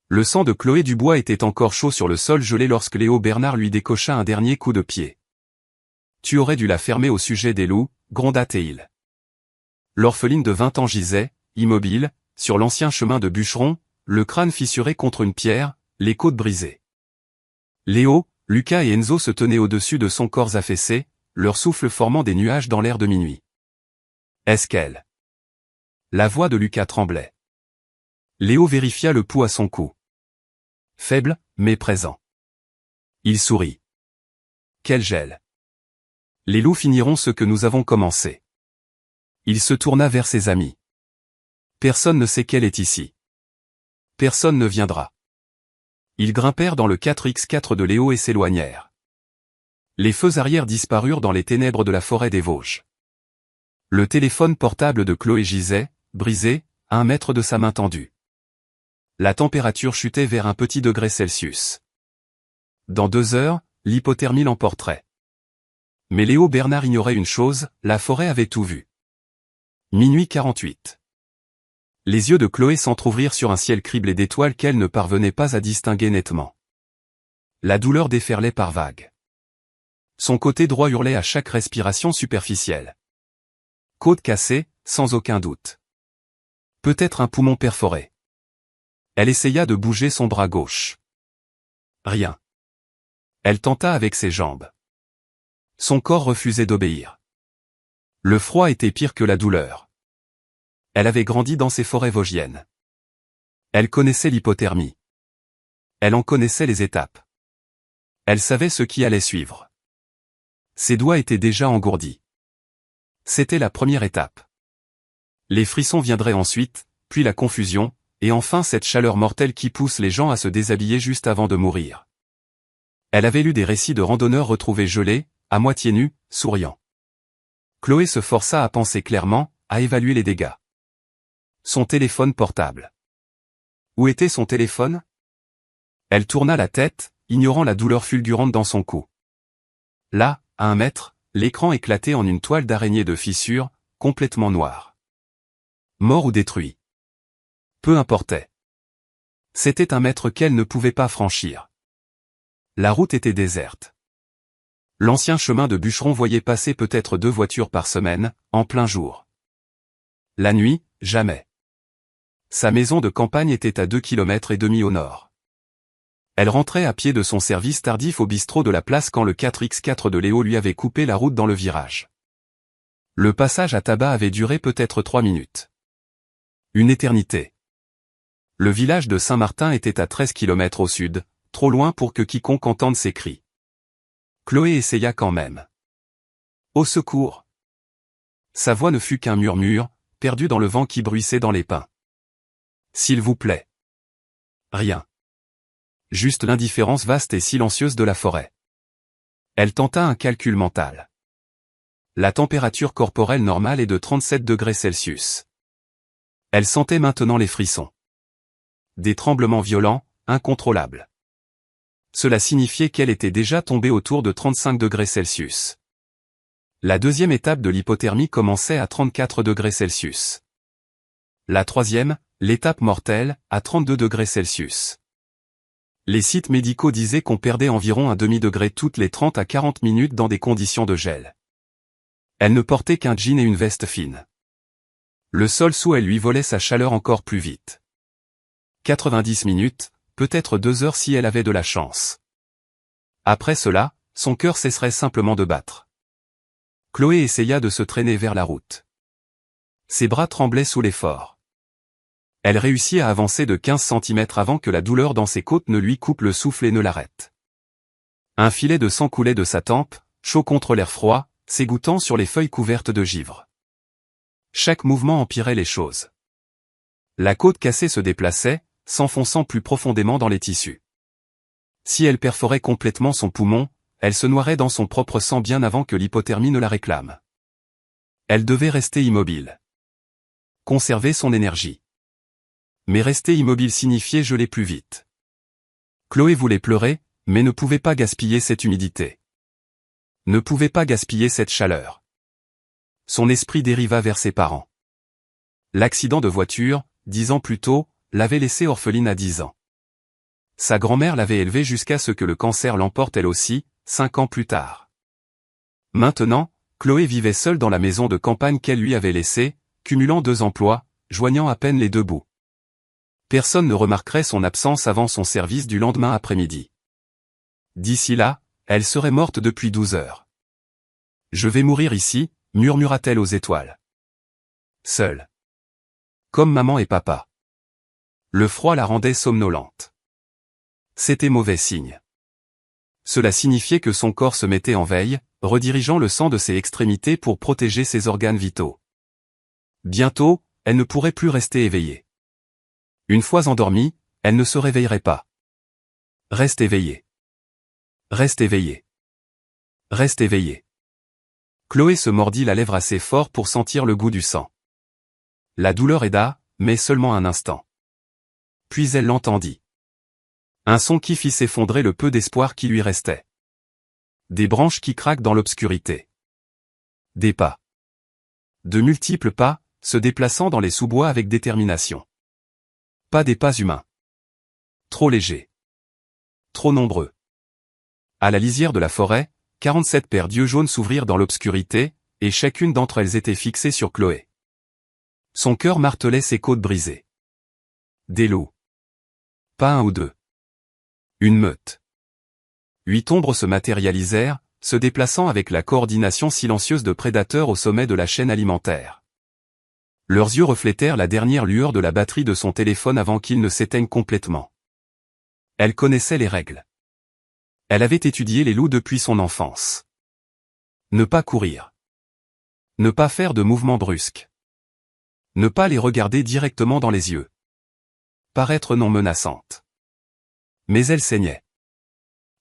Le sang de Chloé Dubois était encore chaud sur le sol gelé lorsque Léo Bernard lui décocha un dernier coup de pied. « Tu aurais dû la fermer au sujet des loups », gronda Théil. L'orpheline de 20 ans gisait, immobile, sur l'ancien chemin de bûcheron, le crâne fissuré contre une pierre, les côtes brisées. Léo, Lucas et Enzo se tenaient au-dessus de son corps affaissé, leur souffle formant des nuages dans l'air de minuit. « Est-ce qu'elle » La voix de Lucas tremblait. Léo vérifia le pouls à son cou. Faible, mais présent. Il sourit. Quel gel. Les loups finiront ce que nous avons commencé. Il se tourna vers ses amis. Personne ne sait qu'elle est ici. Personne ne viendra. Ils grimpèrent dans le 4x4 de Léo et s'éloignèrent. Les feux arrière disparurent dans les ténèbres de la forêt des Vosges. Le téléphone portable de Chloé gisait, brisé, à 1 mètre de sa main tendue. La température chutait vers un petit degré Celsius. Dans 2 heures, l'hypothermie l'emporterait. Mais Léo Bernard ignorait une chose, la forêt avait tout vu. Minuit 48. Les yeux de Chloé s'entr'ouvrirent sur un ciel criblé d'étoiles qu'elle ne parvenait pas à distinguer nettement. La douleur déferlait par vagues. Son côté droit hurlait à chaque respiration superficielle. Côte cassée, sans aucun doute. Peut-être un poumon perforé. Elle essaya de bouger son bras gauche. Rien. Elle tenta avec ses jambes. Son corps refusait d'obéir. Le froid était pire que la douleur. Elle avait grandi dans ces forêts vosgiennes. Elle connaissait l'hypothermie. Elle en connaissait les étapes. Elle savait ce qui allait suivre. Ses doigts étaient déjà engourdis. C'était la première étape. Les frissons viendraient ensuite, puis la confusion, et enfin cette chaleur mortelle qui pousse les gens à se déshabiller juste avant de mourir. Elle avait lu des récits de randonneurs retrouvés gelés, à moitié nus, souriant. Chloé se força à penser clairement, à évaluer les dégâts. Son téléphone portable. Où était son téléphone? Elle tourna la tête, ignorant la douleur fulgurante dans son cou. Là, à 1 mètre, l'écran éclatait en une toile d'araignée de fissures, complètement noire. Mort ou détruit. Peu importait. C'était 1 mètre qu'elle ne pouvait pas franchir. La route était déserte. L'ancien chemin de bûcheron voyait passer peut-être 2 voitures par semaine, en plein jour. La nuit, jamais. Sa maison de campagne était à 2,5 km au nord. Elle rentrait à pied de son service tardif au bistrot de la place quand le 4x4 de Léo lui avait coupé la route dans le virage. Le passage à tabac avait duré peut-être 3 minutes. Une éternité. Le village de Saint-Martin était à 13 km au sud, trop loin pour que quiconque entende ses cris. Chloé essaya quand même. Au secours! Sa voix ne fut qu'un murmure, perdu dans le vent qui bruissait dans les pins. S'il vous plaît. Rien. Juste l'indifférence vaste et silencieuse de la forêt. Elle tenta un calcul mental. La température corporelle normale est de 37 degrés Celsius. Elle sentait maintenant les frissons. Des tremblements violents, incontrôlables. Cela signifiait qu'elle était déjà tombée autour de 35 degrés Celsius. La deuxième étape de l'hypothermie commençait à 34 degrés Celsius. La troisième, l'étape mortelle, à 32 degrés Celsius. Les sites médicaux disaient qu'on perdait environ 1 demi-degré toutes les 30 à 40 minutes dans des conditions de gel. Elle ne portait qu'un jean et une veste fine. Le sol sous elle lui volait sa chaleur encore plus vite. 90 minutes, peut-être 2 heures si elle avait de la chance. Après cela, son cœur cesserait simplement de battre. Chloé essaya de se traîner vers la route. Ses bras tremblaient sous l'effort. Elle réussit à avancer de 15 cm avant que la douleur dans ses côtes ne lui coupe le souffle et ne l'arrête. Un filet de sang coulait de sa tempe, chaud contre l'air froid, s'égouttant sur les feuilles couvertes de givre. Chaque mouvement empirait les choses. La côte cassée se déplaçait, s'enfonçant plus profondément dans les tissus. Si elle perforait complètement son poumon, elle se noierait dans son propre sang bien avant que l'hypothermie ne la réclame. Elle devait rester immobile. Conserver son énergie. Mais rester immobile signifiait geler plus vite. Chloé voulait pleurer, mais ne pouvait pas gaspiller cette humidité. Ne pouvait pas gaspiller cette chaleur. Son esprit dériva vers ses parents. L'accident de voiture, 10 ans plus tôt, l'avait laissée orpheline à 10 ans. Sa grand-mère l'avait élevée jusqu'à ce que le cancer l'emporte elle aussi, 5 ans plus tard. Maintenant, Chloé vivait seule dans la maison de campagne qu'elle lui avait laissée, cumulant 2 emplois, joignant à peine les 2 bouts. Personne ne remarquerait son absence avant son service du lendemain après-midi. D'ici là, elle serait morte depuis 12 heures. « Je vais mourir ici », murmura-t-elle aux étoiles. Seule. Comme maman et papa. Le froid la rendait somnolente. C'était mauvais signe. Cela signifiait que son corps se mettait en veille, redirigeant le sang de ses extrémités pour protéger ses organes vitaux. Bientôt, elle ne pourrait plus rester éveillée. Une fois endormie, elle ne se réveillerait pas. Reste éveillée. Reste éveillée. Reste éveillée. Chloé se mordit la lèvre assez fort pour sentir le goût du sang. La douleur aida, mais seulement un instant. Puis elle l'entendit. Un son qui fit s'effondrer le peu d'espoir qui lui restait. Des branches qui craquent dans l'obscurité. Des pas. De multiples pas, se déplaçant dans les sous-bois avec détermination. Pas des pas humains. Trop légers. Trop nombreux. À la lisière de la forêt, 47 paires d'yeux jaunes s'ouvrirent dans l'obscurité, et chacune d'entre elles était fixée sur Chloé. Son cœur martelait ses côtes brisées. Des loups. Pas un ou deux. Une meute. 8 ombres se matérialisèrent, se déplaçant avec la coordination silencieuse de prédateurs au sommet de la chaîne alimentaire. Leurs yeux reflétèrent la dernière lueur de la batterie de son téléphone avant qu'il ne s'éteigne complètement. Elle connaissait les règles. Elle avait étudié les loups depuis son enfance. Ne pas courir. Ne pas faire de mouvements brusques. Ne pas les regarder directement dans les yeux. Paraître non menaçante. Mais elle saignait.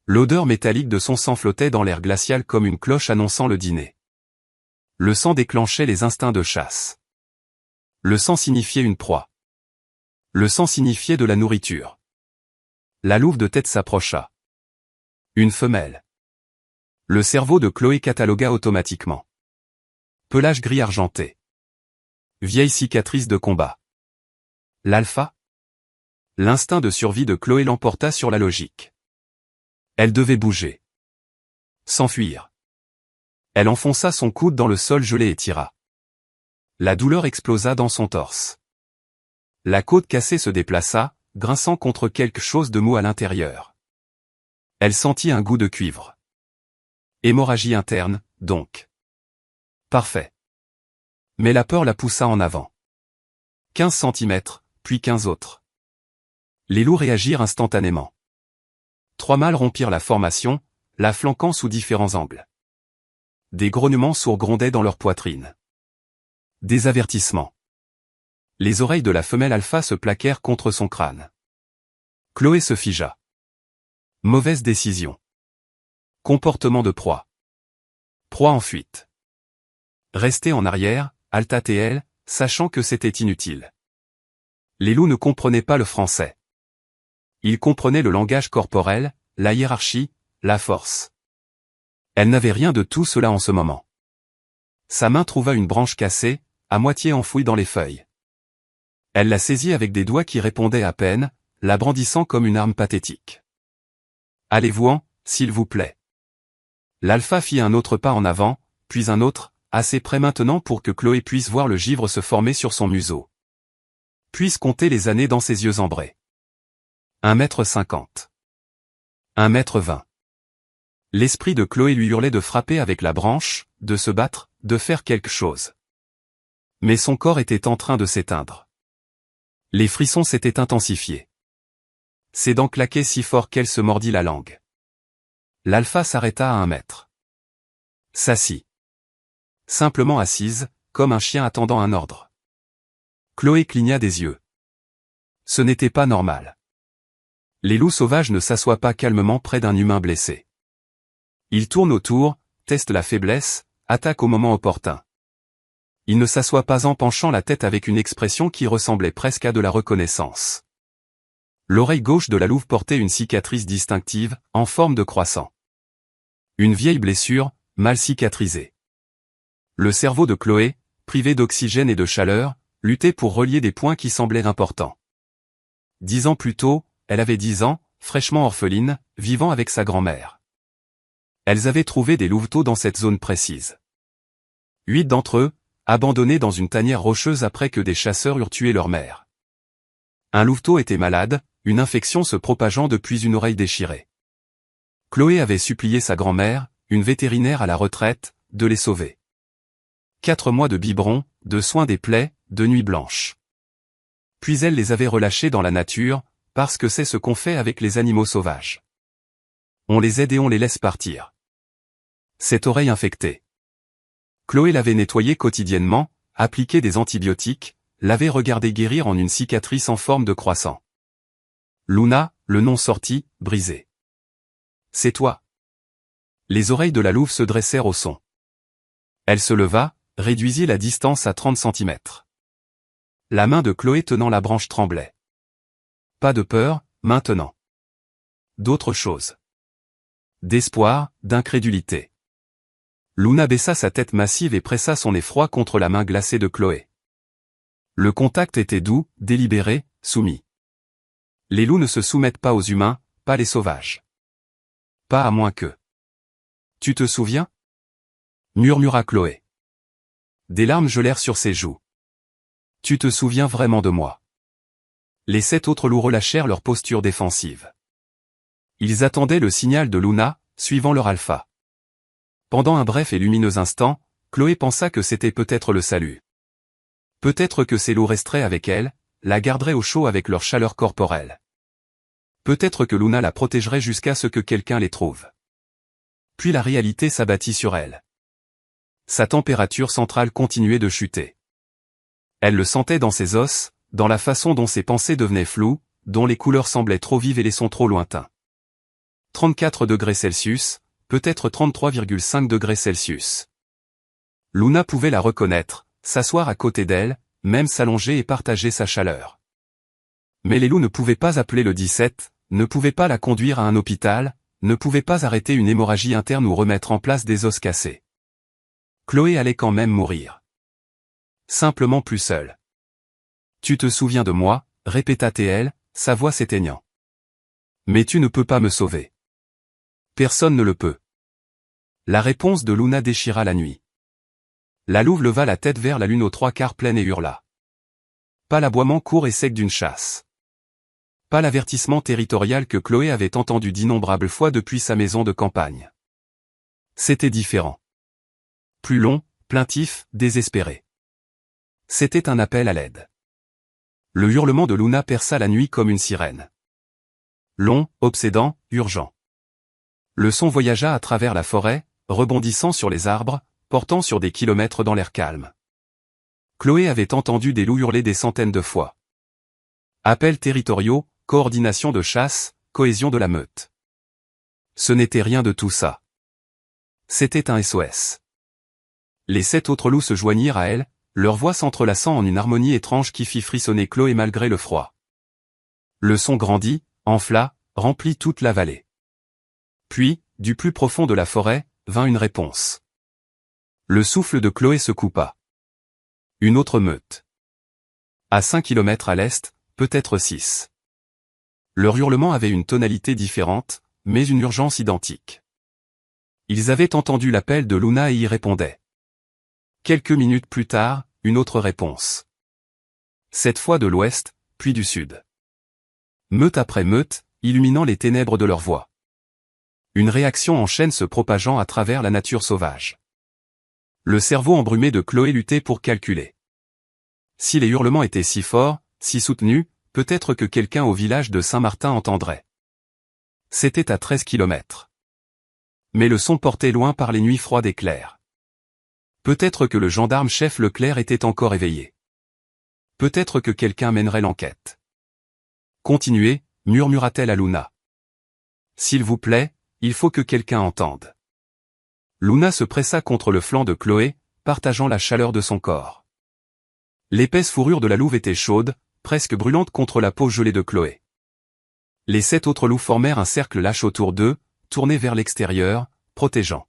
L'odeur métallique de son sang flottait dans l'air glacial comme une cloche annonçant le dîner. Le sang déclenchait les instincts de chasse. Le sang signifiait une proie. Le sang signifiait de la nourriture. La louve de tête s'approcha. Une femelle. Le cerveau de Chloé catalogua automatiquement. Pelage gris argenté. Vieille cicatrice de combat. L'alpha? L'instinct de survie de Chloé l'emporta sur la logique. Elle devait bouger. S'enfuir. Elle enfonça son coude dans le sol gelé et tira. La douleur explosa dans son torse. La côte cassée se déplaça, grinçant contre quelque chose de mou à l'intérieur. Elle sentit un goût de cuivre. Hémorragie interne, donc. Parfait. Mais la peur la poussa en avant. 15 centimètres, puis 15 autres. Les loups réagirent instantanément. 3 mâles rompirent la formation, la flanquant sous différents angles. Des grognements sourds grondaient dans leur poitrine. Des avertissements. Les oreilles de la femelle alpha se plaquèrent contre son crâne. Chloé se figea. Mauvaise décision. Comportement de proie. Proie en fuite. Rester en arrière, halta-t-elle, sachant que c'était inutile. Les loups ne comprenaient pas le français. Ils comprenaient le langage corporel, la hiérarchie, la force. Elle n'avait rien de tout cela en ce moment. Sa main trouva une branche cassée, à moitié enfouie dans les feuilles. Elle la saisit avec des doigts qui répondaient à peine, la brandissant comme une arme pathétique. « Allez-vous-en, s'il vous plaît. » L'alpha fit un autre pas en avant, puis un autre, assez près maintenant pour que Chloé puisse voir le givre se former sur son museau. Puisse compter les années dans ses yeux ambrés. 1,50 m. 1,20 m. L'esprit de Chloé lui hurlait de frapper avec la branche, de se battre, de faire quelque chose. Mais son corps était en train de s'éteindre. Les frissons s'étaient intensifiés. Ses dents claquaient si fort qu'elle se mordit la langue. L'alpha s'arrêta à 1 mètre. S'assit. Simplement assise, comme un chien attendant un ordre. Chloé cligna des yeux. Ce n'était pas normal. Les loups sauvages ne s'assoient pas calmement près d'un humain blessé. Ils tournent autour, testent la faiblesse, attaquent au moment opportun. Ils ne s'assoient pas en penchant la tête avec une expression qui ressemblait presque à de la reconnaissance. L'oreille gauche de la louve portait une cicatrice distinctive, en forme de croissant. Une vieille blessure, mal cicatrisée. Le cerveau de Chloé, privé d'oxygène et de chaleur, luttait pour relier des points qui semblaient importants. 10 ans plus tôt, elle avait 10 ans, fraîchement orphelines, vivant avec sa grand-mère. Elles avaient trouvé des louveteaux dans cette zone précise. 8 d'entre eux, abandonnés dans une tanière rocheuse après que des chasseurs eurent tué leur mère. Un louveteau était malade, une infection se propageant depuis une oreille déchirée. Chloé avait supplié sa grand-mère, une vétérinaire à la retraite, de les sauver. 4 mois de biberon, de soins des plaies, de nuits blanches. Puis elle les avait relâchés dans la nature, parce que c'est ce qu'on fait avec les animaux sauvages. On les aide et on les laisse partir. Cette oreille infectée. Chloé l'avait nettoyée quotidiennement, appliqué des antibiotiques, l'avait regardé guérir en une cicatrice en forme de croissant. Luna, le nom sorti, brisé. C'est toi. Les oreilles de la louve se dressèrent au son. Elle se leva, réduisit la distance à 30 cm. La main de Chloé tenant la branche tremblait. Pas de peur, maintenant. D'autre chose. D'espoir, d'incrédulité. Luna baissa sa tête massive et pressa son effroi contre la main glacée de Chloé. Le contact était doux, délibéré, soumis. Les loups ne se soumettent pas aux humains, pas les sauvages. Pas à moins que. Tu te souviens? Murmura Chloé. Des larmes gelèrent sur ses joues. Tu te souviens vraiment de moi? Les 7 autres loups relâchèrent leur posture défensive. Ils attendaient le signal de Luna, suivant leur alpha. Pendant un bref et lumineux instant, Chloé pensa que c'était peut-être le salut. Peut-être que ces loups resteraient avec elle, la garderaient au chaud avec leur chaleur corporelle. Peut-être que Luna la protégerait jusqu'à ce que quelqu'un les trouve. Puis la réalité s'abattit sur elle. Sa température centrale continuait de chuter. Elle le sentait dans ses os, dans la façon dont ses pensées devenaient floues, dont les couleurs semblaient trop vives et les sons trop lointains. 34 degrés Celsius, peut-être 33,5 degrés Celsius. Luna pouvait la reconnaître, s'asseoir à côté d'elle, même s'allonger et partager sa chaleur. Mais les loups ne pouvaient pas appeler le 17, ne pouvaient pas la conduire à un hôpital, ne pouvaient pas arrêter une hémorragie interne ou remettre en place des os cassés. Chloé allait quand même mourir. Simplement plus seule. Tu te souviens de moi, répéta-t-elle, sa voix s'éteignant. Mais tu ne peux pas me sauver. Personne ne le peut. La réponse de Luna déchira la nuit. La louve leva la tête vers la lune aux 3/4 pleine et hurla. Pas l'aboiement court et sec d'une chasse. Pas l'avertissement territorial que Chloé avait entendu d'innombrables fois depuis sa maison de campagne. C'était différent. Plus long, plaintif, désespéré. C'était un appel à l'aide. Le hurlement de Luna perça la nuit comme une sirène. Long, obsédant, urgent. Le son voyagea à travers la forêt, rebondissant sur les arbres, portant sur des kilomètres dans l'air calme. Chloé avait entendu des loups hurler des centaines de fois. Appels territoriaux, coordination de chasse, cohésion de la meute. Ce n'était rien de tout ça. C'était un SOS. Les 7 autres loups se joignirent à elle, leurs voix s'entrelaçant en une harmonie étrange qui fit frissonner Chloé malgré le froid. Le son grandit, enfla, remplit toute la vallée. Puis, du plus profond de la forêt, vint une réponse. Le souffle de Chloé se coupa. Une autre meute. À 5 kilomètres à l'est, peut-être 6. Leur hurlement avait une tonalité différente, mais une urgence identique. Ils avaient entendu l'appel de Luna et y répondaient. Quelques minutes plus tard, une autre réponse. Cette fois de l'ouest, puis du sud. Meute après meute, illuminant les ténèbres de leur voix. Une réaction en chaîne se propageant à travers la nature sauvage. Le cerveau embrumé de Chloé luttait pour calculer. Si les hurlements étaient si forts, si soutenus, peut-être que quelqu'un au village de Saint-Martin entendrait. C'était à 13 kilomètres. Mais le son portait loin par les nuits froides et claires. Peut-être que le gendarme-chef Leclerc était encore éveillé. Peut-être que quelqu'un mènerait l'enquête. Continuez, murmura-t-elle à Luna. S'il vous plaît, il faut que quelqu'un entende. Luna se pressa contre le flanc de Chloé, partageant la chaleur de son corps. L'épaisse fourrure de la louve était chaude, presque brûlante contre la peau gelée de Chloé. Les 7 autres loups formèrent un cercle lâche autour d'eux, tournés vers l'extérieur, protégeant.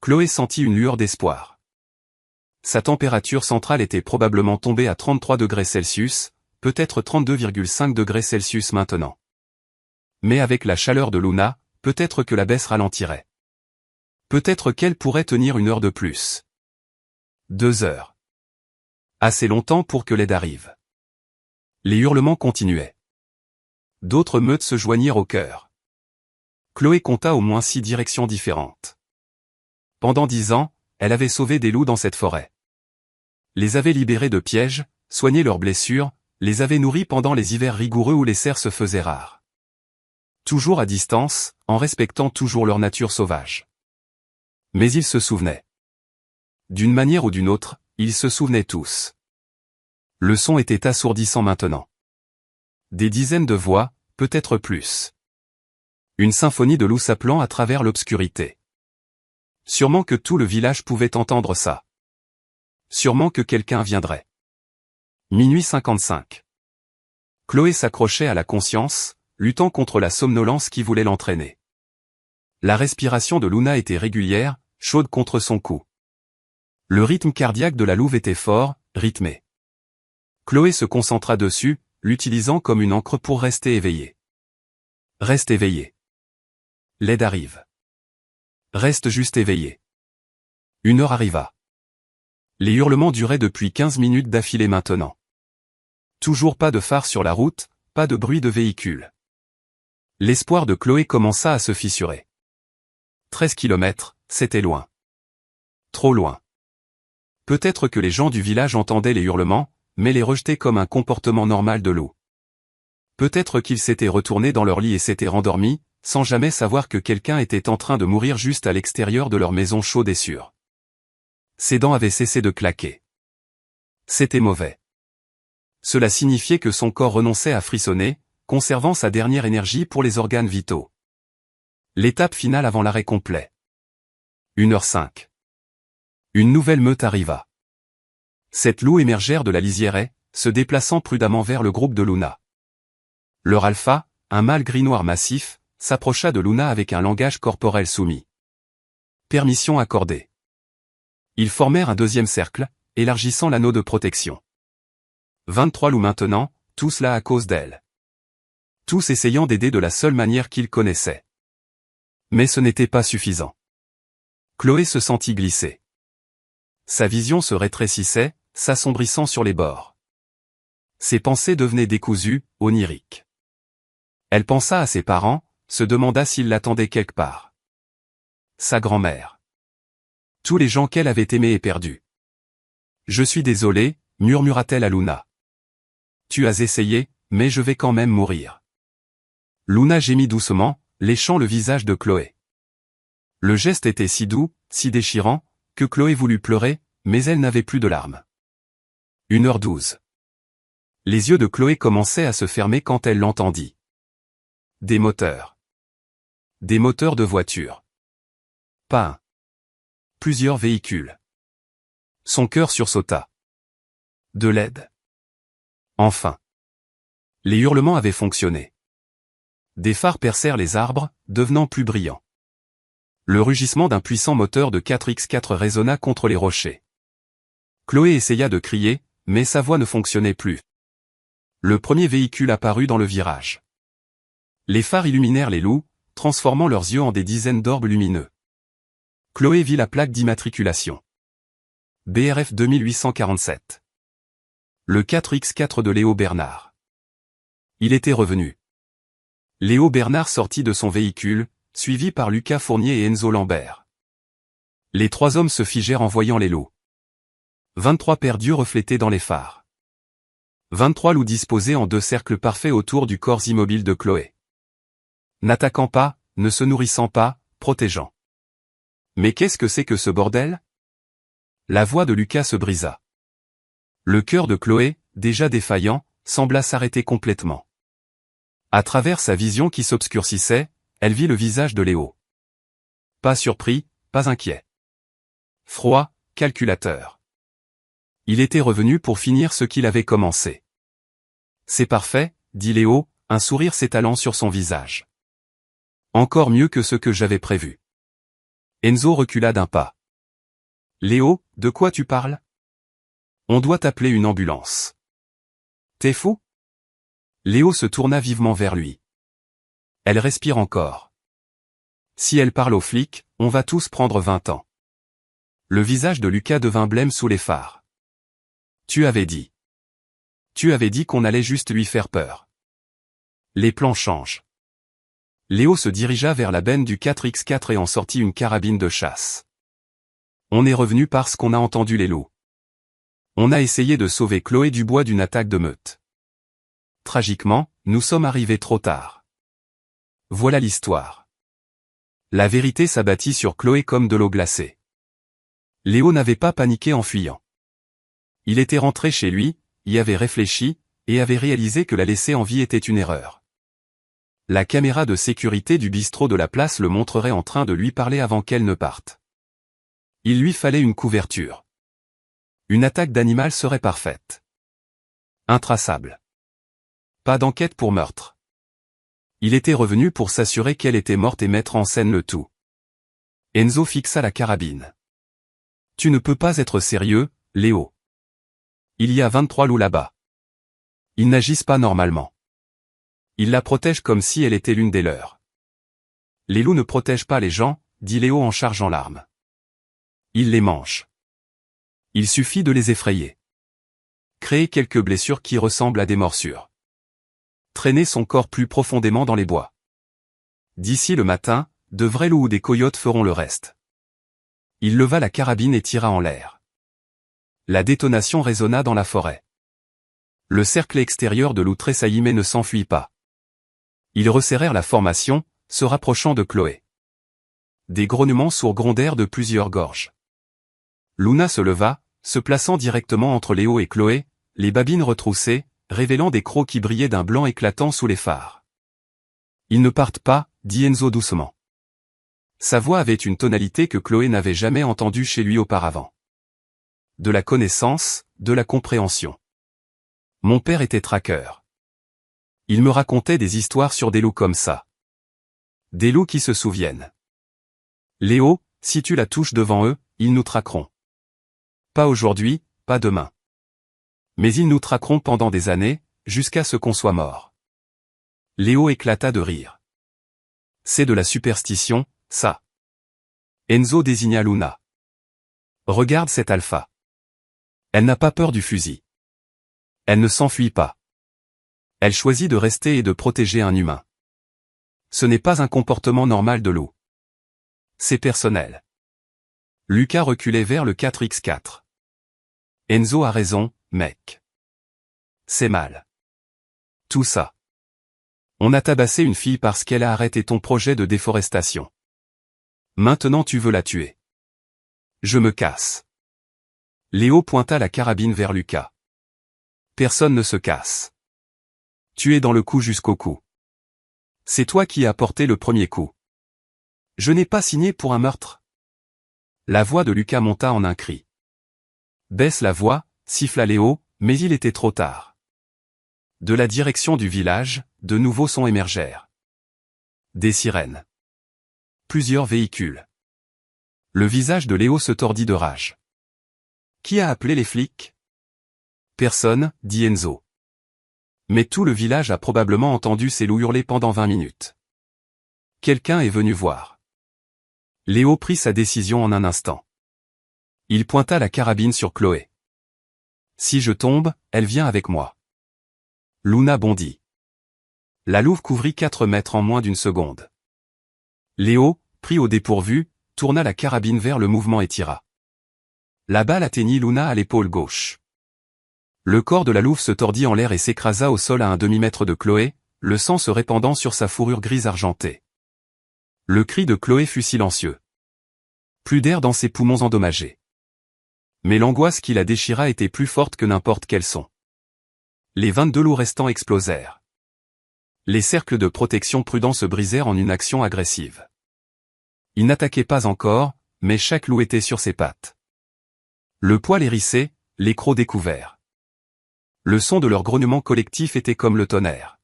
Chloé sentit une lueur d'espoir. Sa température centrale était probablement tombée à 33 degrés Celsius, peut-être 32,5 degrés Celsius maintenant. mais avec la chaleur de Luna, peut-être que la baisse ralentirait. Peut-être qu'elle pourrait tenir 1 heure de plus. 2 heures. Assez longtemps pour que l'aide arrive. Les hurlements continuaient. D'autres meutes se joignirent au chœur. Chloé compta au moins 6 directions différentes. Pendant 10 ans, elle avait sauvé des loups dans cette forêt. Les avait libérés de pièges, soigné leurs blessures, les avait nourris pendant les hivers rigoureux où les cerfs se faisaient rares. Toujours à distance, en respectant toujours leur nature sauvage. Mais ils se souvenaient. D'une manière ou d'une autre, ils se souvenaient tous. Le son était assourdissant maintenant. Des dizaines de voix, peut-être plus. Une symphonie de loups s'appelant à travers l'obscurité. Sûrement que tout le village pouvait entendre ça. Sûrement que quelqu'un viendrait. Minuit 55. Chloé s'accrochait à la conscience, luttant contre la somnolence qui voulait l'entraîner. La respiration de Luna était régulière, chaude contre son cou. Le rythme cardiaque de la louve était fort, rythmé. Chloé se concentra dessus, l'utilisant comme une encre pour rester éveillée. Reste éveillé. L'aide arrive. Reste juste éveillé. 1 heure arriva. Les hurlements duraient depuis 15 minutes d'affilée maintenant. Toujours pas de phare sur la route, pas de bruit de véhicule. L'espoir de Chloé commença à se fissurer. 13 kilomètres, c'était loin. Trop loin. Peut-être que les gens du village entendaient les hurlements, mais les rejetaient comme un comportement normal de loup. Peut-être qu'ils s'étaient retournés dans leur lit et s'étaient rendormis, sans jamais savoir que quelqu'un était en train de mourir juste à l'extérieur de leur maison chaude et sûre. Ses dents avaient cessé de claquer. C'était mauvais. Cela signifiait que son corps renonçait à frissonner, conservant sa dernière énergie pour les organes vitaux. L'étape finale avant l'arrêt complet. 1h05. Une nouvelle meute arriva. 7 loups émergèrent de la lisière, se déplaçant prudemment vers le groupe de Luna. Leur alpha, un mâle gris-noir massif, s'approcha de Luna avec un langage corporel soumis. Permission accordée. Ils formèrent un deuxième cercle, élargissant l'anneau de protection. 23 loups maintenant, tous là à cause d'elle. Tous essayant d'aider de la seule manière qu'ils connaissaient. Mais ce n'était pas suffisant. Chloé se sentit glisser. Sa vision se rétrécissait, s'assombrissant sur les bords. Ses pensées devenaient décousues, oniriques. Elle pensa à ses parents, se demanda s'ils l'attendaient quelque part. Sa grand-mère. Tous les gens qu'elle avait aimés et perdus. Je suis désolée, murmura-t-elle à Luna. Tu as essayé, mais je vais quand même mourir. Luna gémit doucement, léchant le visage de Chloé. Le geste était si doux, si déchirant, que Chloé voulut pleurer, mais elle n'avait plus de larmes. 1h12. Les yeux de Chloé commençaient à se fermer quand elle l'entendit. Des moteurs. Des moteurs de voiture. Pas un. Plusieurs véhicules. Son cœur sursauta. De l'aide. Enfin. Les hurlements avaient fonctionné. Des phares percèrent les arbres, devenant plus brillants. Le rugissement d'un puissant moteur de 4x4 résonna contre les rochers. Chloé essaya de crier, mais sa voix ne fonctionnait plus. Le premier véhicule apparut dans le virage. Les phares illuminèrent les loups, transformant leurs yeux en des dizaines d'orbes lumineux. Chloé vit la plaque d'immatriculation. BRF 2847. Le 4x4 de Léo Bernard. Il était revenu. Léo Bernard sortit de son véhicule, suivi par Lucas Fournier et Enzo Lambert. Les 3 hommes se figèrent en voyant les loups. 23 paires d'yeux reflétés dans les phares. 23 loups disposés en 2 cercles parfaits autour du corps immobile de Chloé. N'attaquant pas, ne se nourrissant pas, protégeant. Mais qu'est-ce que c'est que ce bordel? La voix de Lucas se brisa. Le cœur de Chloé, déjà défaillant, sembla s'arrêter complètement. À travers sa vision qui s'obscurcissait, elle vit le visage de Léo. Pas surpris, pas inquiet. Froid, calculateur. Il était revenu pour finir ce qu'il avait commencé. C'est parfait, dit Léo, un sourire s'étalant sur son visage. Encore mieux que ce que j'avais prévu. Enzo recula d'un pas. Léo, de quoi tu parles? On doit appeler une ambulance. T'es fou? Léo se tourna vivement vers lui. Elle respire encore. Si elle parle aux flics, on va tous prendre 20 ans. Le visage de Lucas devint blême sous les phares. Tu avais dit. Tu avais dit qu'on allait juste lui faire peur. Les plans changent. Léo se dirigea vers la benne du 4x4 et en sortit une carabine de chasse. On est revenu parce qu'on a entendu les loups. On a essayé de sauver Chloé Dubois d'une attaque de meute. Tragiquement, nous sommes arrivés trop tard. Voilà l'histoire. La vérité s'abattit sur Chloé comme de l'eau glacée. Léo n'avait pas paniqué en fuyant. Il était rentré chez lui, y avait réfléchi, et avait réalisé que la laisser en vie était une erreur. La caméra de sécurité du bistrot de la place le montrerait en train de lui parler avant qu'elle ne parte. Il lui fallait une couverture. Une attaque d'animal serait parfaite. Intraçable. Pas d'enquête pour meurtre. Il était revenu pour s'assurer qu'elle était morte et mettre en scène le tout. Enzo fixa la carabine. Tu ne peux pas être sérieux, Léo. Il y a 23 loups là-bas. Ils n'agissent pas normalement. Ils la protègent comme si elle était l'une des leurs. Les loups ne protègent pas les gens, dit Léo en chargeant l'arme. Ils les mangent. Il suffit de les effrayer. Créer quelques blessures qui ressemblent à des morsures. Traîner son corps plus profondément dans les bois. D'ici le matin, de vrais loups ou des coyotes feront le reste. Il leva la carabine et tira en l'air. La détonation résonna dans la forêt. Le cercle extérieur de loups tressaillit mais ne s'enfuit pas. Ils resserrèrent la formation, se rapprochant de Chloé. Des grognements sourds grondèrent de plusieurs gorges. Luna se leva, se plaçant directement entre Léo et Chloé, les babines retroussées, révélant des crocs qui brillaient d'un blanc éclatant sous les phares. Ils ne partent pas, dit Enzo doucement. Sa voix avait une tonalité que Chloé n'avait jamais entendue chez lui auparavant. De la connaissance, de la compréhension. Mon père était traqueur. Il me racontait des histoires sur des loups comme ça. Des loups qui se souviennent. Léo, si tu la touches devant eux, ils nous traqueront. Pas aujourd'hui, pas demain. Mais ils nous traqueront pendant des années, jusqu'à ce qu'on soit mort. Léo éclata de rire. C'est de la superstition, ça. Enzo désigna Luna. Regarde cette alpha. Elle n'a pas peur du fusil. Elle ne s'enfuit pas. Elle choisit de rester et de protéger un humain. Ce n'est pas un comportement normal de loup. C'est personnel. Lucas reculait vers le 4x4. Enzo a raison, mec. C'est mal. Tout ça. On a tabassé une fille parce qu'elle a arrêté ton projet de déforestation. Maintenant tu veux la tuer. Je me casse. Léo pointa la carabine vers Lucas. Personne ne se casse. Tu es dans le coup jusqu'au cou. C'est toi qui as porté le premier coup. Je n'ai pas signé pour un meurtre. La voix de Lucas monta en un cri. Baisse la voix, siffla Léo, mais il était trop tard. De la direction du village, de nouveaux sons émergèrent. Des sirènes. Plusieurs véhicules. Le visage de Léo se tordit de rage. Qui a appelé les flics? Personne, dit Enzo. Mais tout le village a probablement entendu ces loups hurler pendant 20 minutes. Quelqu'un est venu voir. Léo prit sa décision en un instant. Il pointa la carabine sur Chloé. Si je tombe, elle vient avec moi. Luna bondit. La louve couvrit 4 mètres en moins d'une seconde. Léo, pris au dépourvu, tourna la carabine vers le mouvement et tira. La balle atteignit Luna à l'épaule gauche. Le corps de la louve se tordit en l'air et s'écrasa au sol à un demi-mètre de Chloé, le sang se répandant sur sa fourrure grise argentée. Le cri de Chloé fut silencieux. Plus d'air dans ses poumons endommagés. Mais l'angoisse qui la déchira était plus forte que n'importe quel son. Les 22 loups restants explosèrent. Les cercles de protection prudents se brisèrent en une action agressive. Ils n'attaquaient pas encore, mais chaque loup était sur ses pattes. Le poil hérissé, les crocs découverts. Le son de leur grognement collectif était comme le tonnerre.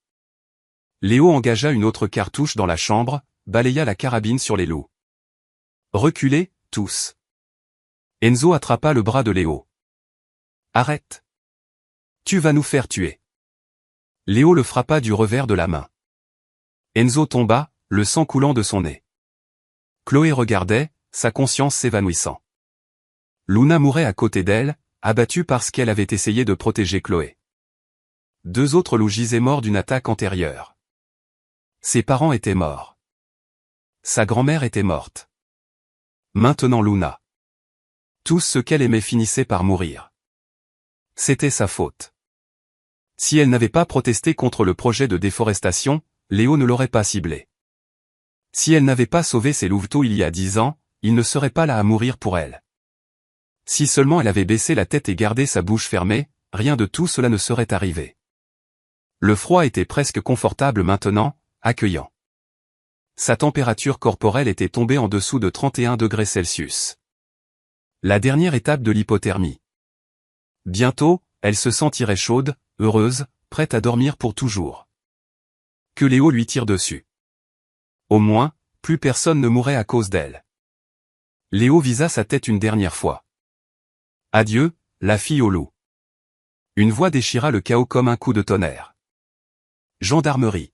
Léo engagea une autre cartouche dans la chambre, balaya la carabine sur les loups. Reculez, tous. Enzo attrapa le bras de Léo. Arrête. Tu vas nous faire tuer. Léo le frappa du revers de la main. Enzo tomba, le sang coulant de son nez. Chloé regardait, sa conscience s'évanouissant. Luna mourait à côté d'elle, abattue parce qu'elle avait essayé de protéger Chloé. 2 autres loups gisaient morts d'une attaque antérieure. Ses parents étaient morts. Sa grand-mère était morte. Maintenant Luna. Tous ceux qu'elle aimait finissaient par mourir. C'était sa faute. Si elle n'avait pas protesté contre le projet de déforestation, Léo ne l'aurait pas ciblé. Si elle n'avait pas sauvé ses louveteaux il y a 10 ans, il ne serait pas là à mourir pour elle. Si seulement elle avait baissé la tête et gardé sa bouche fermée, rien de tout cela ne serait arrivé. Le froid était presque confortable maintenant, accueillant. Sa température corporelle était tombée en dessous de 31 degrés Celsius. La dernière étape de l'hypothermie. Bientôt, elle se sentirait chaude, heureuse, prête à dormir pour toujours. Que Léo lui tire dessus. Au moins, plus personne ne mourrait à cause d'elle. Léo visa sa tête une dernière fois. Adieu, la fille au loup. Une voix déchira le chaos comme un coup de tonnerre. Gendarmerie.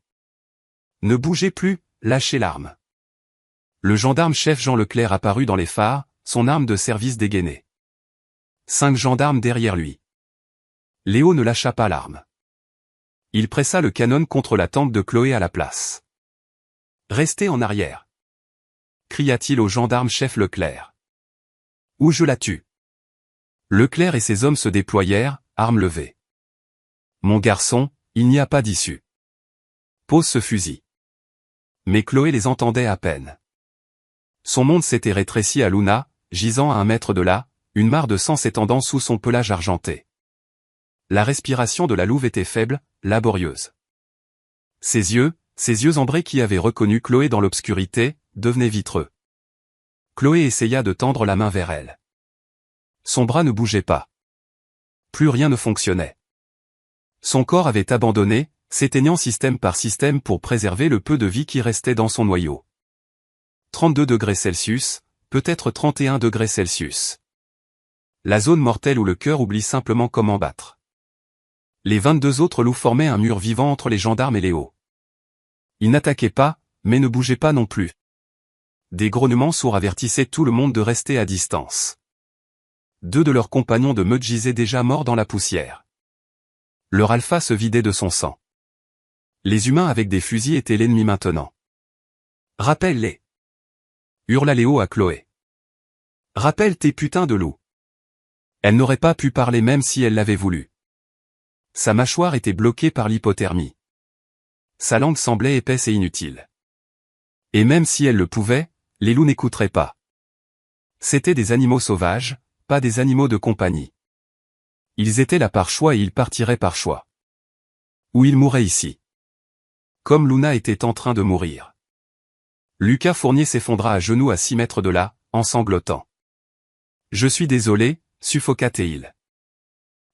Ne bougez plus, lâchez l'arme. Le gendarme-chef Jean Leclerc apparut dans les phares, son arme de service dégainée. 5 gendarmes derrière lui. Léo ne lâcha pas l'arme. Il pressa le canon contre la tempe de Chloé à la place. Restez en arrière. Cria-t-il au gendarme-chef Leclerc. Ou je la tue. Leclerc et ses hommes se déployèrent, armes levées. Mon garçon, il n'y a pas d'issue. Pose ce fusil. Mais Chloé les entendait à peine. Son monde s'était rétréci à Luna, gisant à 1 mètre de là, une mare de sang s'étendant sous son pelage argenté. La respiration de la louve était faible, laborieuse. Ses yeux ambrés qui avaient reconnu Chloé dans l'obscurité, devenaient vitreux. Chloé essaya de tendre la main vers elle. Son bras ne bougeait pas. Plus rien ne fonctionnait. Son corps avait abandonné, s'éteignant système par système pour préserver le peu de vie qui restait dans son noyau. 32 degrés Celsius, peut-être 31 degrés Celsius. La zone mortelle où le cœur oublie simplement comment battre. Les 22 autres loups formaient un mur vivant entre les gendarmes et Léo. Ils n'attaquaient pas, mais ne bougeaient pas non plus. Des grognements sourds avertissaient tout le monde de rester à distance. 2 de leurs compagnons de meute gisaient déjà morts dans la poussière. Leur alpha se vidait de son sang. Les humains avec des fusils étaient l'ennemi maintenant. Rappelle-les. Hurla Léo à Chloé. Rappelle tes putains de loups. Elle n'aurait pas pu parler même si elle l'avait voulu. Sa mâchoire était bloquée par l'hypothermie. Sa langue semblait épaisse et inutile. Et même si elle le pouvait, les loups n'écouteraient pas. C'étaient des animaux sauvages, pas des animaux de compagnie. Ils étaient là par choix et ils partiraient par choix. Ou ils mourraient ici. Comme Luna était en train de mourir. Lucas Fournier s'effondra à genoux à 6 mètres de là, en sanglotant. Je suis désolé, suffoqua-t-il.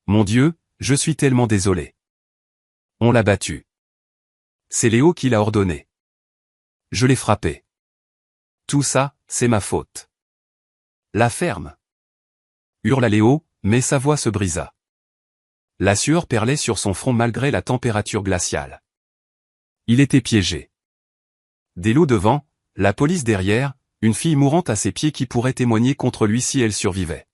Mon Dieu, je suis tellement désolé. On l'a battu. C'est Léo qui l'a ordonné. Je l'ai frappé. Tout ça, c'est ma faute. La ferme. Hurla Léo, mais sa voix se brisa. La sueur perlait sur son front malgré la température glaciale. Il était piégé. Des loups devant, la police derrière, une fille mourante à ses pieds qui pourrait témoigner contre lui si elle survivait.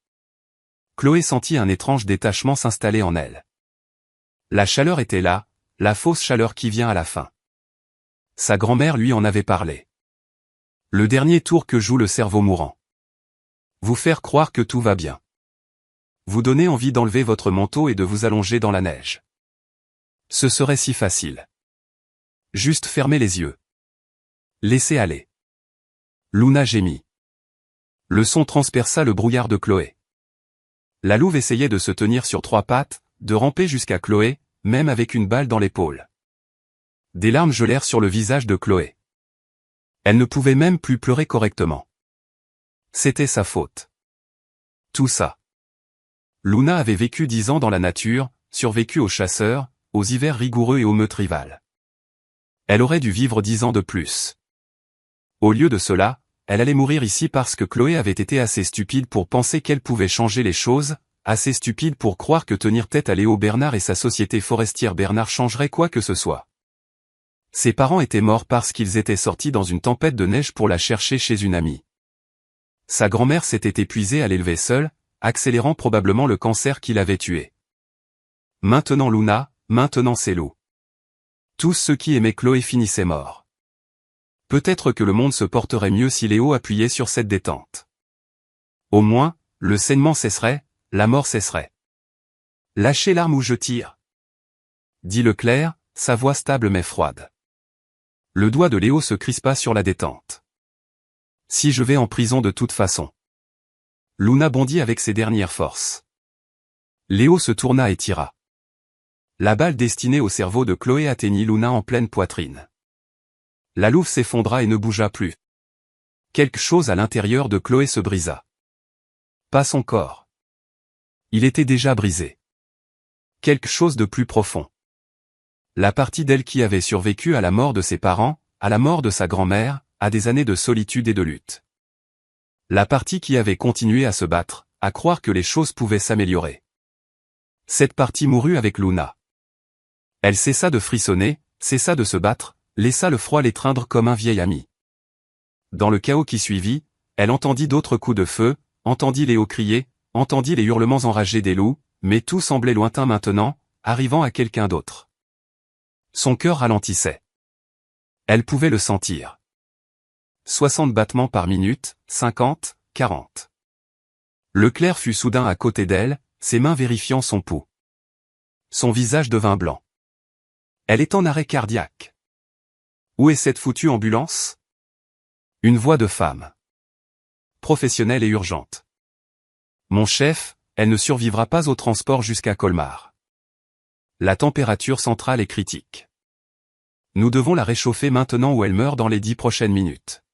Chloé sentit un étrange détachement s'installer en elle. La chaleur était là, la fausse chaleur qui vient à la fin. Sa grand-mère lui en avait parlé. Le dernier tour que joue le cerveau mourant. Vous faire croire que tout va bien. Vous donner envie d'enlever votre manteau et de vous allonger dans la neige. Ce serait si facile. Juste fermer les yeux. Laissez aller. Luna gémit. Le son transperça le brouillard de Chloé. La louve essayait de se tenir sur 3 pattes, de ramper jusqu'à Chloé, même avec une balle dans l'épaule. Des larmes gelèrent sur le visage de Chloé. Elle ne pouvait même plus pleurer correctement. C'était sa faute. Tout ça. Luna avait vécu 10 ans dans la nature, survécu aux chasseurs, aux hivers rigoureux et aux meutes rivales. Elle aurait dû vivre 10 ans de plus. Au lieu de cela, elle allait mourir ici parce que Chloé avait été assez stupide pour penser qu'elle pouvait changer les choses, assez stupide pour croire que tenir tête à Léo Bernard et sa société forestière Bernard changerait quoi que ce soit. Ses parents étaient morts parce qu'ils étaient sortis dans une tempête de neige pour la chercher chez une amie. Sa grand-mère s'était épuisée à l'élever seule, accélérant probablement le cancer qui l'avait tué. Maintenant Luna, maintenant c'est Lou. Tous ceux qui aimaient Chloé finissaient morts. Peut-être que le monde se porterait mieux si Léo appuyait sur cette détente. Au moins, le saignement cesserait, la mort cesserait. Lâchez l'arme ou je tire, dit Leclerc, sa voix stable mais froide. Le doigt de Léo se crispa sur la détente. Si je vais en prison de toute façon. Luna bondit avec ses dernières forces. Léo se tourna et tira. La balle destinée au cerveau de Chloé atteignit Luna en pleine poitrine. La louve s'effondra et ne bougea plus. Quelque chose à l'intérieur de Chloé se brisa. Pas son corps. Il était déjà brisé. Quelque chose de plus profond. La partie d'elle qui avait survécu à la mort de ses parents, à la mort de sa grand-mère, à des années de solitude et de lutte. La partie qui avait continué à se battre, à croire que les choses pouvaient s'améliorer. Cette partie mourut avec Luna. Elle cessa de frissonner, cessa de se battre, laissa le froid l'étreindre comme un vieil ami. Dans le chaos qui suivit, elle entendit d'autres coups de feu, entendit Léo crier, entendit les hurlements enragés des loups, mais tout semblait lointain maintenant, arrivant à quelqu'un d'autre. Son cœur ralentissait. Elle pouvait le sentir. 60 battements par minute, 50, 40. Leclerc fut soudain à côté d'elle, ses mains vérifiant son pouls. Son visage devint blanc. Elle est en arrêt cardiaque. Où est cette foutue ambulance? Une voix de femme. Professionnelle et urgente. Mon chef, elle ne survivra pas au transport jusqu'à Colmar. La température centrale est critique. Nous devons la réchauffer maintenant ou elle meurt dans les 10 prochaines minutes.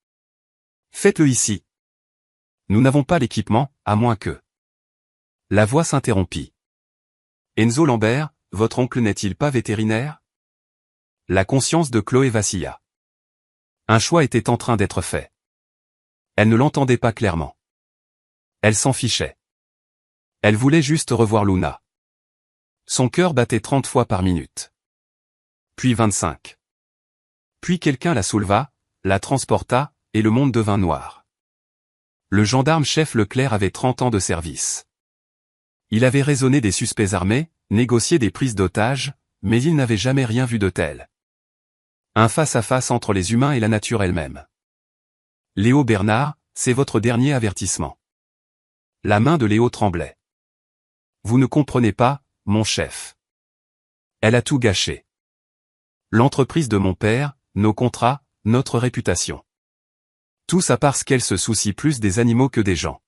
Faites-le ici. Nous n'avons pas l'équipement, à moins que... La voix s'interrompit. Enzo Lambert, votre oncle n'est-il pas vétérinaire? La conscience de Chloé vacilla. Un choix était en train d'être fait. Elle ne l'entendait pas clairement. Elle s'en fichait. Elle voulait juste revoir Luna. Son cœur battait 30 fois par minute. Puis 25. Puis quelqu'un la souleva, la transporta, et le monde devint noir. Le gendarme-chef Leclerc avait 30 ans de service. Il avait raisonné des suspects armés, négocié des prises d'otages, mais il n'avait jamais rien vu de tel. Un face-à-face entre les humains et la nature elle-même. Léo Bernard, c'est votre dernier avertissement. La main de Léo tremblait. Vous ne comprenez pas, mon chef. Elle a tout gâché. L'entreprise de mon père, nos contrats, notre réputation. Tout ça parce qu'elle se soucie plus des animaux que des gens.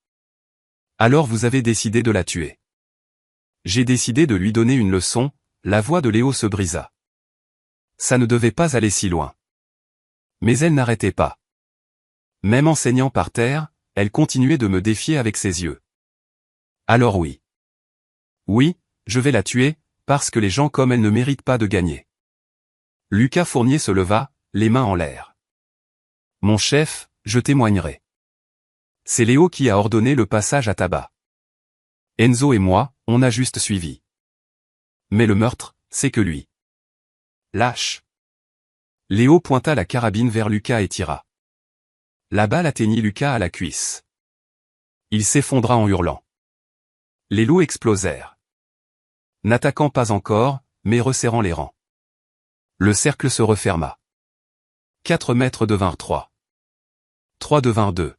Alors vous avez décidé de la tuer. J'ai décidé de lui donner une leçon, la voix de Léo se brisa. Ça ne devait pas aller si loin. Mais elle n'arrêtait pas. Même en saignant par terre, elle continuait de me défier avec ses yeux. Alors oui. Oui, je vais la tuer, parce que les gens comme elle ne méritent pas de gagner. Lucas Fournier se leva, les mains en l'air. Mon chef, je témoignerai. C'est Léo qui a ordonné le passage à tabac. Enzo et moi, on a juste suivi. Mais le meurtre, c'est que lui. Lâche. Léo pointa la carabine vers Lucas et tira. La balle atteignit Lucas à la cuisse. Il s'effondra en hurlant. Les loups explosèrent. N'attaquant pas encore, mais resserrant les rangs. Le cercle se referma. 4 mètres devinrent 3. 3 devinrent 2.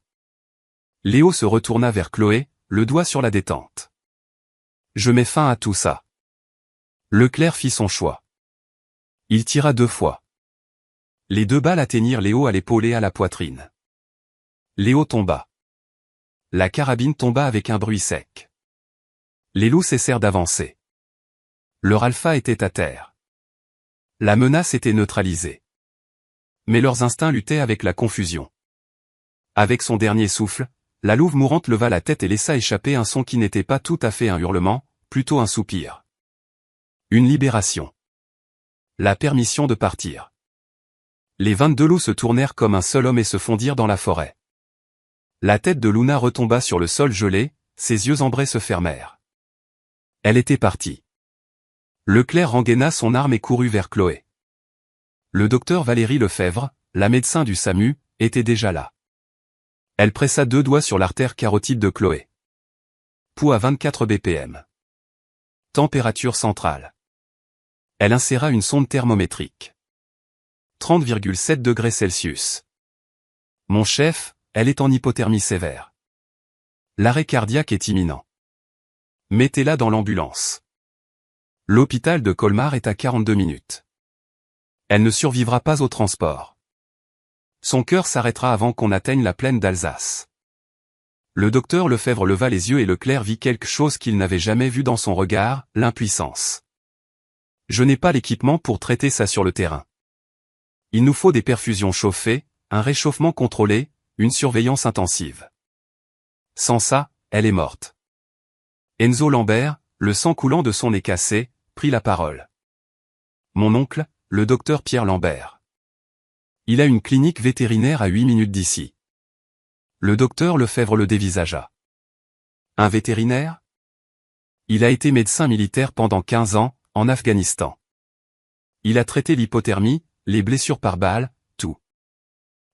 Léo se retourna vers Chloé, le doigt sur la détente. Je mets fin à tout ça. Leclerc fit son choix. Il tira 2 fois. Les 2 balles atteignirent Léo à l'épaule et à la poitrine. Léo tomba. La carabine tomba avec un bruit sec. Les loups cessèrent d'avancer. Leur alpha était à terre. La menace était neutralisée. Mais leurs instincts luttaient avec la confusion. Avec son dernier souffle, la louve mourante leva la tête et laissa échapper un son qui n'était pas tout à fait un hurlement, plutôt un soupir. Une libération. La permission de partir. Les 22 loups se tournèrent comme un seul homme et se fondirent dans la forêt. La tête de Luna retomba sur le sol gelé, ses yeux ambrés se fermèrent. Elle était partie. Leclerc rengaina son arme et courut vers Chloé. Le docteur Valérie Lefebvre, la médecin du SAMU, était déjà là. Elle pressa 2 doigts sur l'artère carotide de Chloé. Pouls à 24 BPM. Température centrale. Elle inséra une sonde thermométrique. 30,7 degrés Celsius. Mon chef, elle est en hypothermie sévère. L'arrêt cardiaque est imminent. Mettez-la dans l'ambulance. L'hôpital de Colmar est à 42 minutes. Elle ne survivra pas au transport. Son cœur s'arrêtera avant qu'on atteigne la plaine d'Alsace. Le docteur Lefebvre leva les yeux et Leclerc vit quelque chose qu'il n'avait jamais vu dans son regard, l'impuissance. Je n'ai pas l'équipement pour traiter ça sur le terrain. Il nous faut des perfusions chauffées, un réchauffement contrôlé, une surveillance intensive. Sans ça, elle est morte. Enzo Lambert, le sang coulant de son nez cassé, prit la parole. Mon oncle, le docteur Pierre Lambert. Il a une clinique vétérinaire à 8 minutes d'ici. Le docteur Lefebvre le dévisagea. Un vétérinaire? Il a été médecin militaire pendant 15 ans, en Afghanistan. Il a traité l'hypothermie, les blessures par balle, tout.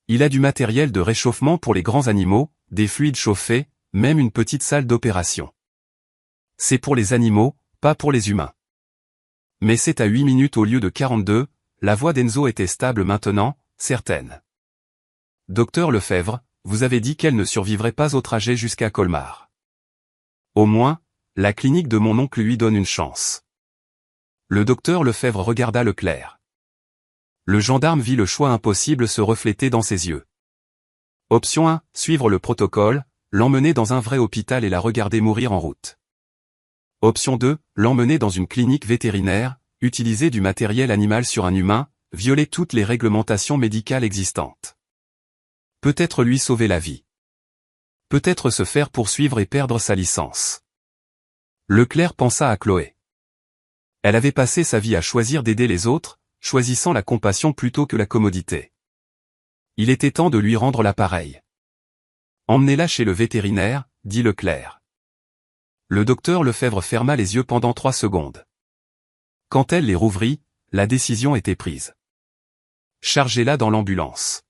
Il a du matériel de réchauffement pour les grands animaux, des fluides chauffés, même une petite salle d'opération. C'est pour les animaux, pas pour les humains. Mais c'est à 8 minutes au lieu de 42, la voix d'Enzo était stable maintenant, certaine. Docteur Lefebvre, vous avez dit qu'elle ne survivrait pas au trajet jusqu'à Colmar. Au moins, la clinique de mon oncle lui donne une chance. Le docteur Lefebvre regarda Leclerc. Le gendarme vit le choix impossible se refléter dans ses yeux. Option 1, suivre le protocole, l'emmener dans un vrai hôpital et la regarder mourir en route. Option 2, l'emmener dans une clinique vétérinaire, utiliser du matériel animal sur un humain, violer toutes les réglementations médicales existantes. Peut-être lui sauver la vie. Peut-être se faire poursuivre et perdre sa licence. Leclerc pensa à Chloé. Elle avait passé sa vie à choisir d'aider les autres, choisissant la compassion plutôt que la commodité. Il était temps de lui rendre l'appareil. Emmenez-la chez le vétérinaire, dit Leclerc. Le docteur Lefebvre ferma les yeux pendant 3 secondes. Quand elle les rouvrit, la décision était prise. Chargez-la dans l'ambulance.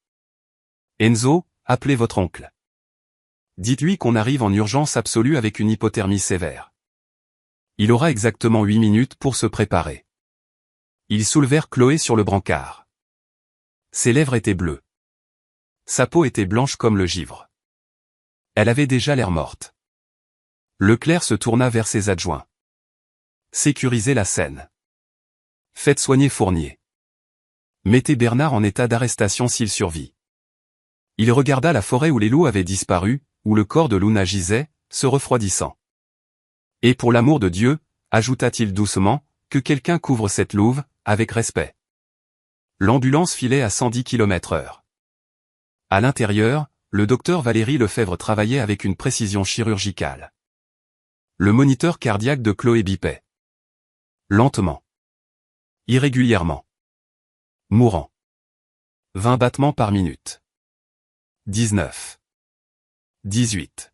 Enzo, appelez votre oncle. Dites-lui qu'on arrive en urgence absolue avec une hypothermie sévère. Il aura exactement 8 minutes pour se préparer. Ils soulevèrent Chloé sur le brancard. Ses lèvres étaient bleues. Sa peau était blanche comme le givre. Elle avait déjà l'air morte. Leclerc se tourna vers ses adjoints. Sécurisez la scène. Faites soigner Fournier. Mettez Bernard en état d'arrestation s'il survit. Il regarda la forêt où les loups avaient disparu, où le corps de Luna gisait, se refroidissant. Et pour l'amour de Dieu, ajouta-t-il doucement, que quelqu'un couvre cette louve, avec respect. L'ambulance filait à 110 km/h. À l'intérieur, le docteur Valérie Lefebvre travaillait avec une précision chirurgicale. Le moniteur cardiaque de Chloé bipait. Lentement. Irrégulièrement. Mourant. 20 battements par minute. 19. 18.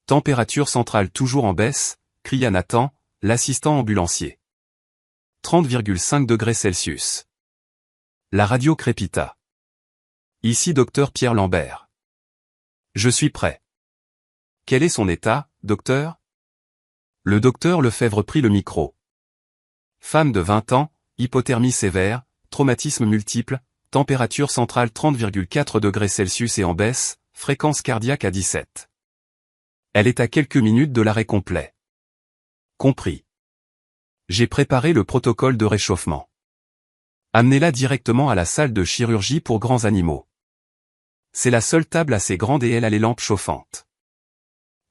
Température centrale toujours en baisse, cria Nathan, l'assistant ambulancier. 30,5 degrés Celsius. La radio crépita. Ici docteur Pierre Lambert. Je suis prêt. Quel est son état, docteur? Le docteur Lefebvre prit le micro. Femme de 20 ans, hypothermie sévère, traumatisme multiple, température centrale 30,4 degrés Celsius et en baisse, fréquence cardiaque à 17. Elle est à quelques minutes de l'arrêt complet. Compris. J'ai préparé le protocole de réchauffement. Amenez-la directement à la salle de chirurgie pour grands animaux. C'est la seule table assez grande et elle a les lampes chauffantes.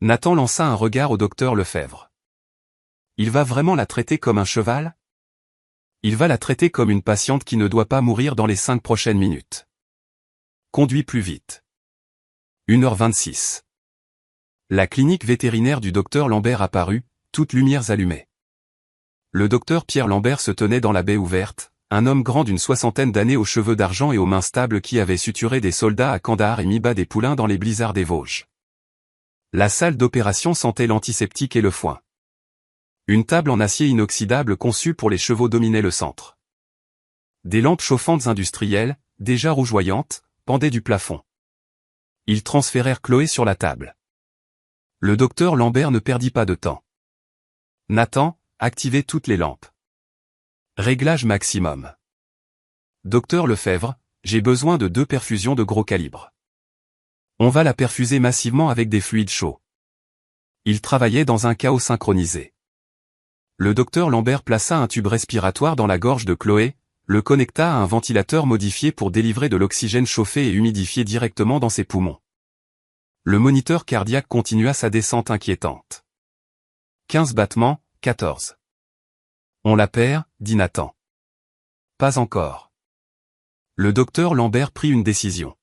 Nathan lança un regard au docteur Lefebvre. Il va vraiment la traiter comme un cheval? Il va la traiter comme une patiente qui ne doit pas mourir dans les 5 prochaines minutes. Conduis plus vite. 1h26. La clinique vétérinaire du docteur Lambert apparut, toutes lumières allumées. Le docteur Pierre Lambert se tenait dans la baie ouverte, un homme grand d'une 60aine d'années aux cheveux d'argent et aux mains stables qui avait suturé des soldats à Kandahar et mis bas des poulains dans les blizzards des Vosges. La salle d'opération sentait l'antiseptique et le foin. Une table en acier inoxydable conçue pour les chevaux dominait le centre. Des lampes chauffantes industrielles, déjà rougeoyantes, pendaient du plafond. Ils transférèrent Chloé sur la table. Le docteur Lambert ne perdit pas de temps. Nathan, activez toutes les lampes. Réglage maximum. Docteur Lefebvre, j'ai besoin de 2 perfusions de gros calibre. On va la perfuser massivement avec des fluides chauds. Il travaillait dans un chaos synchronisé. Le docteur Lambert plaça un tube respiratoire dans la gorge de Chloé, le connecta à un ventilateur modifié pour délivrer de l'oxygène chauffé et humidifié directement dans ses poumons. Le moniteur cardiaque continua sa descente inquiétante. 15 battements, 14. On la perd, dit Nathan. Pas encore. Le docteur Lambert prit une décision.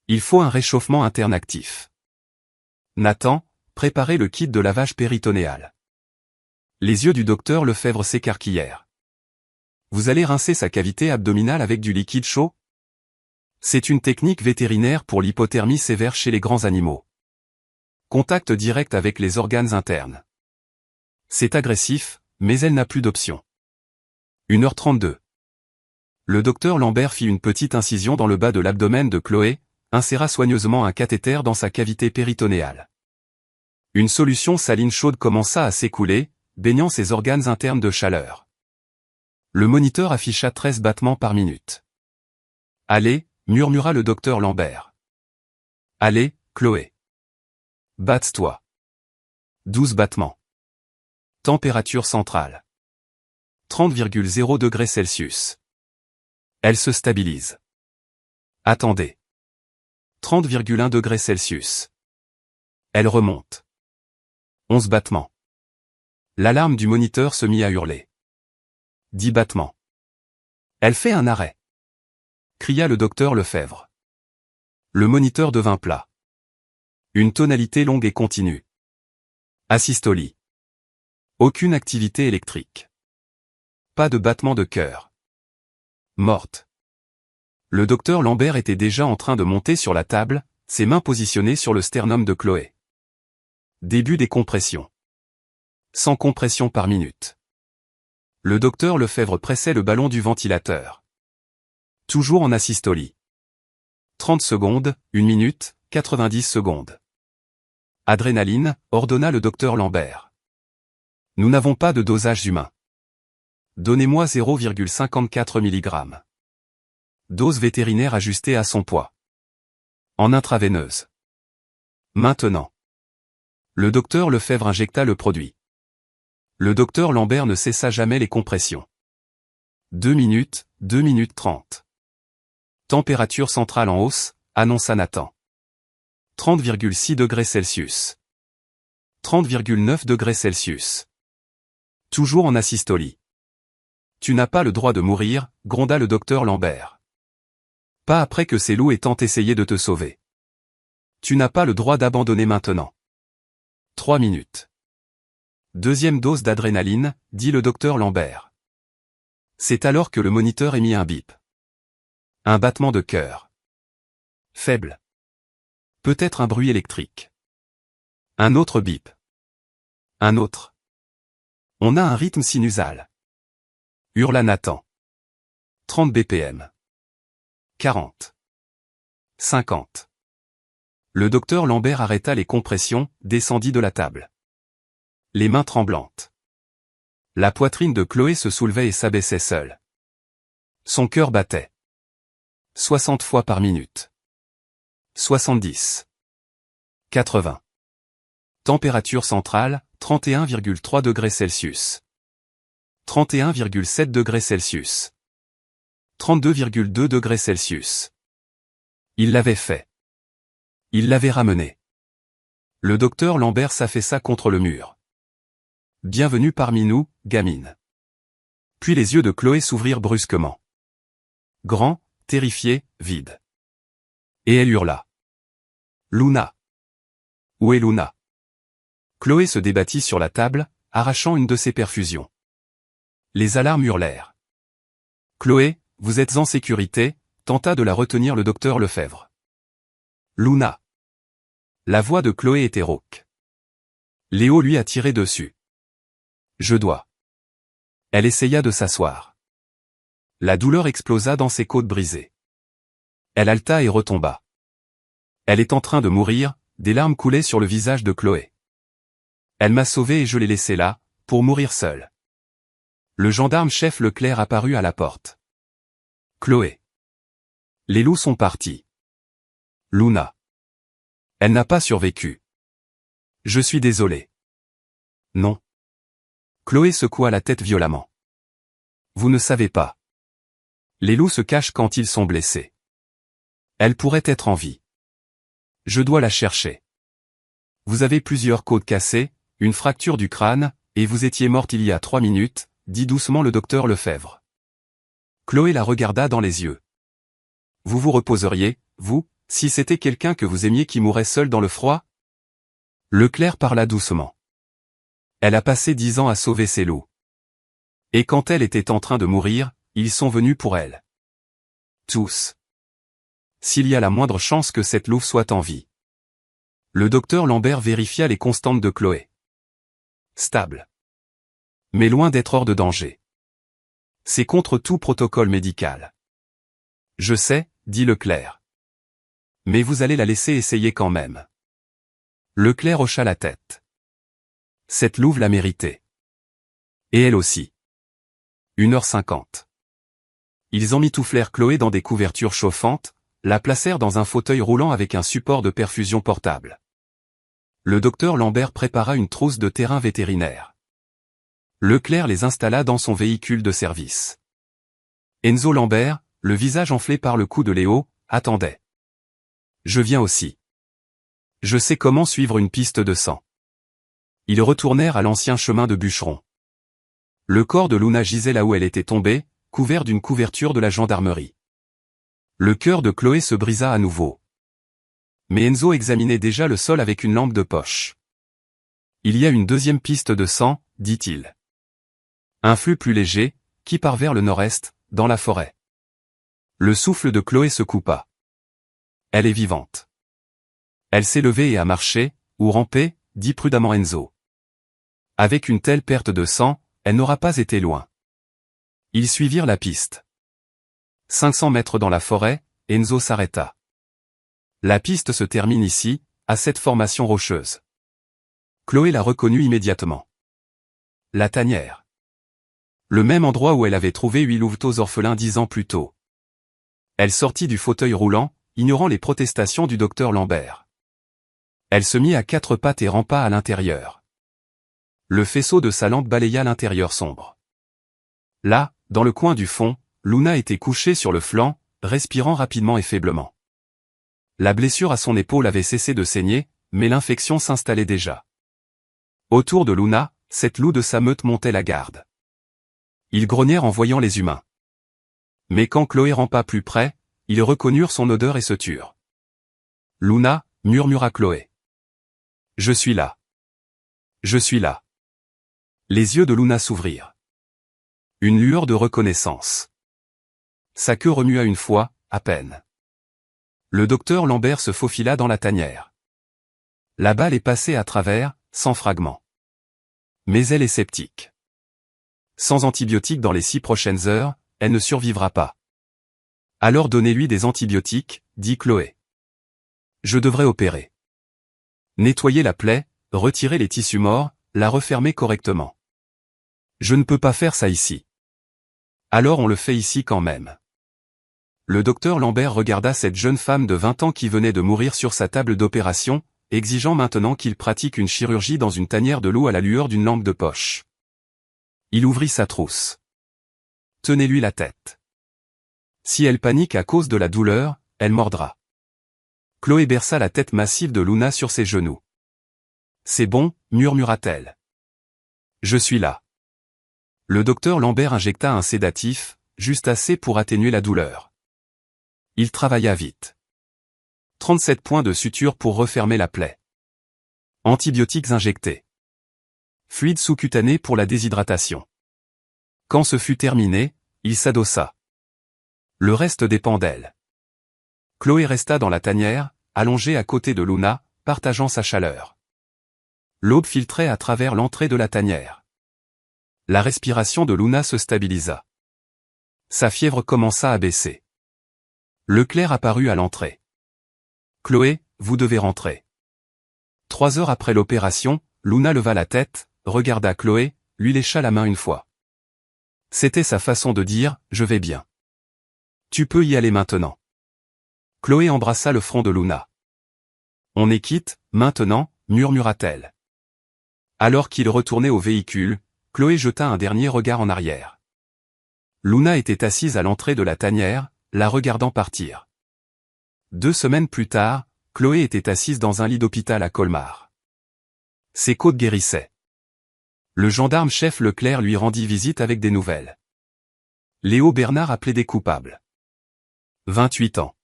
Il faut un réchauffement interne actif. Nathan, préparez le kit de lavage péritonéal. Les yeux du docteur Lefebvre s'écarquillèrent. Vous allez rincer sa cavité abdominale avec du liquide chaud? C'est une technique vétérinaire pour l'hypothermie sévère chez les grands animaux. Contact direct avec les organes internes. C'est agressif, mais elle n'a plus d'option. 1h32. Le docteur Lambert fit une petite incision dans le bas de l'abdomen de Chloé, inséra soigneusement un cathéter dans sa cavité péritonéale. Une solution saline chaude commença à s'écouler, baignant ses organes internes de chaleur. Le moniteur afficha 13 battements par minute. Allez, murmura le docteur Lambert. Allez, Chloé. Batte-toi. 12 battements. Température centrale. 30,0 degrés Celsius. Elle se stabilise. Attendez. 30,1 degrés Celsius. Elle remonte. 11 battements. L'alarme du moniteur se mit à hurler. 10 battements. Elle fait un arrêt. Cria le docteur Lefebvre. Le moniteur devint plat. Une tonalité longue et continue. Asystolie. Aucune activité électrique. Pas de battement de cœur. Morte. Le docteur Lambert était déjà en train de monter sur la table, ses mains positionnées sur le sternum de Chloé. Début des compressions. 100 compressions par minute. Le docteur Lefebvre pressait le ballon du ventilateur. Toujours en asystolie. 30 secondes, 1 minute, 90 secondes. Adrénaline, ordonna le docteur Lambert. Nous n'avons pas de dosage humain. Donnez-moi 0,54 mg. Dose vétérinaire ajustée à son poids. En intraveineuse. Maintenant. Le docteur Lefebvre injecta le produit. Le docteur Lambert ne cessa jamais les compressions. 2 minutes, 2 minutes 30. Température centrale en hausse, annonça Nathan. 30,6 degrés Celsius. 30,9 degrés Celsius. Toujours en asystolie. Tu n'as pas le droit de mourir, gronda le docteur Lambert. Pas après que ces loups aient tant essayé de te sauver. Tu n'as pas le droit d'abandonner maintenant. 3 minutes. Deuxième dose d'adrénaline, dit le docteur Lambert. C'est alors que le moniteur émit un bip. Un battement de cœur. Faible. Peut-être un bruit électrique. Un autre bip. Un autre. On a un rythme sinusal. Hurla Nathan. 30 BPM. 40. 50. Le docteur Lambert arrêta les compressions, descendit de la table. Les mains tremblantes. La poitrine de Chloé se soulevait et s'abaissait seule. Son cœur battait. 60 fois par minute. 70. 80. Température centrale, 31,3 degrés Celsius. 31,7 degrés Celsius. 32,2 degrés Celsius. Il l'avait fait. Il l'avait ramené. Le docteur Lambert s'affaissa contre le mur. Bienvenue parmi nous, gamine. Puis les yeux de Chloé s'ouvrirent brusquement. Grand, terrifié, vide. Et elle hurla. Luna. Où est Luna? Chloé se débattit sur la table, arrachant une de ses perfusions. Les alarmes hurlèrent. Chloé, vous êtes en sécurité, tenta de la retenir le docteur Lefebvre. Luna. La voix de Chloé était rauque. Léo lui a tiré dessus. Je dois. Elle essaya de s'asseoir. La douleur explosa dans ses côtes brisées. Elle haleta et retomba. Elle est en train de mourir, des larmes coulaient sur le visage de Chloé. Elle m'a sauvé et je l'ai laissée là, pour mourir seule. Le gendarme-chef Leclerc apparut à la porte. Chloé. Les loups sont partis. Luna. Elle n'a pas survécu. Je suis désolé. Non. Chloé secoua la tête violemment. Vous ne savez pas. Les loups se cachent quand ils sont blessés. Elle pourrait être en vie. Je dois la chercher. Vous avez plusieurs côtes cassées, une fracture du crâne, et vous étiez morte il y a 3 minutes, dit doucement le docteur Lefebvre. Chloé la regarda dans les yeux. Vous vous reposeriez, vous, si c'était quelqu'un que vous aimiez qui mourait seul dans le froid? Leclerc parla doucement. Elle a passé 10 ans à sauver ses loups. Et quand elle était en train de mourir, ils sont venus pour elle. Tous. S'il y a la moindre chance que cette louve soit en vie. Le docteur Lambert vérifia les constantes de Chloé. Stable. Mais loin d'être hors de danger. C'est contre tout protocole médical. Je sais, dit Leclerc. Mais vous allez la laisser essayer quand même. Leclerc hocha la tête. Cette louve l'a mérité. Et elle aussi. 1h50. Ils emmitouflèrent Chloé dans des couvertures chauffantes, la placèrent dans un fauteuil roulant avec un support de perfusion portable. Le docteur Lambert prépara une trousse de terrain vétérinaire. Leclerc les installa dans son véhicule de service. Enzo Lambert, le visage enflé par le coup de Léo, attendait. Je viens aussi. Je sais comment suivre une piste de sang. Ils retournèrent à l'ancien chemin de bûcheron. Le corps de Luna gisait là où elle était tombée, couvert d'une couverture de la gendarmerie. Le cœur de Chloé se brisa à nouveau. Mais Enzo examinait déjà le sol avec une lampe de poche. Il y a une deuxième piste de sang, dit-il. Un flux plus léger, qui part vers le nord-est, dans la forêt. Le souffle de Chloé se coupa. Elle est vivante. Elle s'est levée et a marché, ou rampé, dit prudemment Enzo. Avec une telle perte de sang, elle n'aura pas été loin. Ils suivirent la piste. 500 mètres dans la forêt, Enzo s'arrêta. La piste se termine ici, à cette formation rocheuse. Chloé la reconnut immédiatement. La tanière. Le même endroit où elle avait trouvé 8 louveteaux orphelins 10 ans plus tôt. Elle sortit du fauteuil roulant, ignorant les protestations du docteur Lambert. Elle se mit à 4 pattes et rampa à l'intérieur. Le faisceau de sa lampe balaya l'intérieur sombre. Là, dans le coin du fond, Luna était couchée sur le flanc, respirant rapidement et faiblement. La blessure à son épaule avait cessé de saigner, mais l'infection s'installait déjà. Autour de Luna, cette loup de sa meute montait la garde. Ils grognèrent en voyant les humains. Mais quand Chloé rampa plus près, ils reconnurent son odeur et se turent. Luna, murmura Chloé. Je suis là. Je suis là. Les yeux de Luna s'ouvrirent. Une lueur de reconnaissance. Sa queue remua une fois, à peine. Le docteur Lambert se faufila dans la tanière. La balle est passée à travers, sans fragments. Mais elle est sceptique. Sans antibiotiques dans les 6 prochaines heures, elle ne survivra pas. Alors donnez-lui des antibiotiques, dit Chloé. Je devrais opérer. Nettoyer la plaie, retirer les tissus morts, la refermer correctement. Je ne peux pas faire ça ici. Alors on le fait ici quand même. Le docteur Lambert regarda cette jeune femme de 20 ans qui venait de mourir sur sa table d'opération, exigeant maintenant qu'il pratique une chirurgie dans une tanière de loup à la lueur d'une lampe de poche. Il ouvrit sa trousse. Tenez-lui la tête. Si elle panique à cause de la douleur, elle mordra. Chloé berça la tête massive de Luna sur ses genoux. C'est bon, murmura-t-elle. Je suis là. Le docteur Lambert injecta un sédatif, juste assez pour atténuer la douleur. Il travailla vite. 37 points de suture pour refermer la plaie. Antibiotiques injectés. Fluide sous-cutané pour la déshydratation. Quand ce fut terminé, il s'adossa. Le reste dépend d'elle. Chloé resta dans la tanière, allongée à côté de Luna, partageant sa chaleur. L'aube filtrait à travers l'entrée de la tanière. La respiration de Luna se stabilisa. Sa fièvre commença à baisser. Leclerc apparut à l'entrée. « Chloé, vous devez rentrer. » 3 heures après l'opération, Luna leva la tête, regarda Chloé, lui lécha la main une fois. C'était sa façon de dire « Je vais bien. Tu peux y aller maintenant. » Chloé embrassa le front de Luna. « On est quitte, maintenant » murmura-t-elle. Alors qu'il retournait au véhicule, Chloé jeta un dernier regard en arrière. Luna était assise à l'entrée de la tanière, la regardant partir. 2 semaines plus tard, Chloé était assise dans un lit d'hôpital à Colmar. Ses côtes guérissaient. Le gendarme-chef Leclerc lui rendit visite avec des nouvelles. Léo Bernard a plaidé coupable. 28 ans.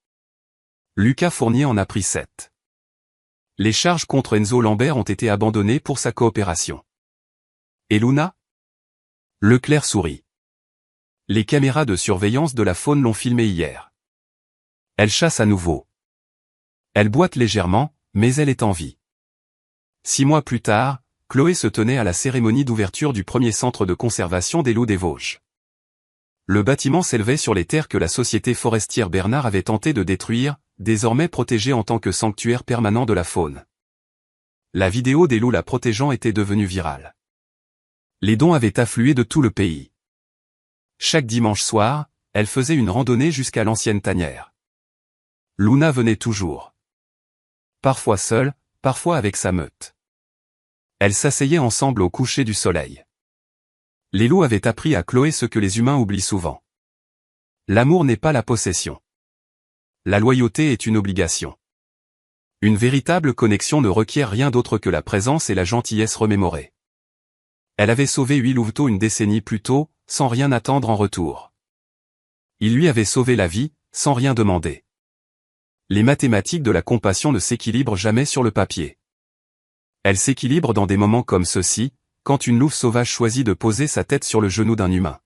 Lucas Fournier en a pris 7. Les charges contre Enzo Lambert ont été abandonnées pour sa coopération. Et Luna? Leclerc sourit. Les caméras de surveillance de la faune l'ont filmé hier. Elle chasse à nouveau. Elle boite légèrement, mais elle est en vie. 6 mois plus tard, Chloé se tenait à la cérémonie d'ouverture du premier centre de conservation des loups des Vosges. Le bâtiment s'élevait sur les terres que la société forestière Bernard avait tenté de détruire, désormais protégées en tant que sanctuaire permanent de la faune. La vidéo des loups la protégeant était devenue virale. Les dons avaient afflué de tout le pays. Chaque dimanche soir, elle faisait une randonnée jusqu'à l'ancienne tanière. Luna venait toujours. Parfois seule, parfois avec sa meute. Elles s'asseyaient ensemble au coucher du soleil. Les loups avaient appris à Chloé ce que les humains oublient souvent. L'amour n'est pas la possession. La loyauté est une obligation. Une véritable connexion ne requiert rien d'autre que la présence et la gentillesse remémorée. Elle avait sauvé 8 louveteaux une décennie plus tôt, sans rien attendre en retour. Il lui avait sauvé la vie, sans rien demander. Les mathématiques de la compassion ne s'équilibrent jamais sur le papier. Elles s'équilibrent dans des moments comme ceux-ci, quand une louve sauvage choisit de poser sa tête sur le genou d'un humain.